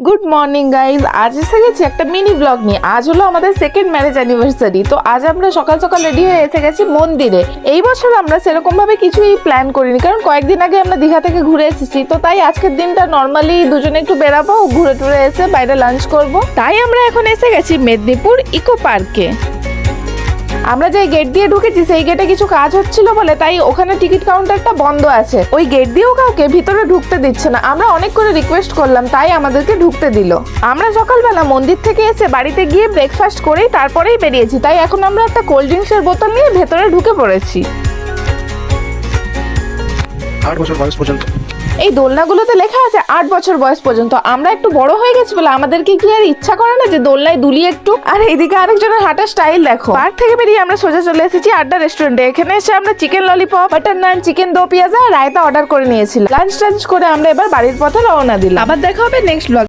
Good morning guys, আজ এসে গেছি একটা মিনি ব্লগ নিয়ে। আজ হলো আমাদের সেকেন্ড ম্যারেজ অ্যানিভার্সারি। তো আজ আমরা সকাল সকাল রেডি হয়ে এসে গেছি মন্দিরে। এই বছর আমরা সেরকম ভাবে কিছুই প্ল্যান করিনি, কারণ কয়েকদিন আগে আমরা দীঘা থেকে ঘুরে এসেছি। তো তাই আজকের দিনটা নর্মালি দুজনে একটু বেরাবো, ঘুরে টুরে এসে বাইরে লাঞ্চ করব। তাই আমরা এখন এসে গেছি মেদিনীপুর ইকো পার্কে। আমরা যে গেট দিয়ে ঢুকেছি সেই গেটে কিছু কাজ হচ্ছিল বলে তাই ওখানে টিকিট কাউন্টারটা বন্ধ আছে। ওই গেট দিয়েও কাউকে ভিতরে ঢুকতে দিচ্ছে না। আমরা অনেক করে রিকোয়েস্ট করলাম, তাই আমাদেরকে ঢুকতে দিল। আমরা সকালবেলা মন্দির থেকে এসে বাড়িতে গিয়ে ব্রেকফাস্ট করেই তারপরেই বেরিয়েছি। তাই এখন আমরা একটা কোল্ড ড্রিঙ্কসের বোতল নিয়ে ভেতরে ঢুকে পড়েছি। 8 বছর বয়স পর্যন্ত এই দোলনাগুলোতে লেখা আছে 8 বছর বয়স পর্যন্ত। আমরা একটু বড় হয়ে গেছি বলে আমাদেরকে কি আর ইচ্ছা করে না যে দোলনায় দুলি একটু। আর এইদিকে আরেকজনের হাঁটার স্টাইল দেখো। পার্ক থেকে বেরিয়ে আমরা সোজা চলে এসেছি আড্ডা রেস্টুরেন্টে। এখানে এসে আমরা চিকেন ললিপপ, বাটার নান, চিকেন দো পেঁয়াজা আর রায়তা অর্ডার করে নিয়েছিলাম। লাঞ্চ টাঞ্চ করে আমরা এবার বাড়ির পথে রওনা দিলাম। আবার দেখা হবে নেক্সট ব্লগ।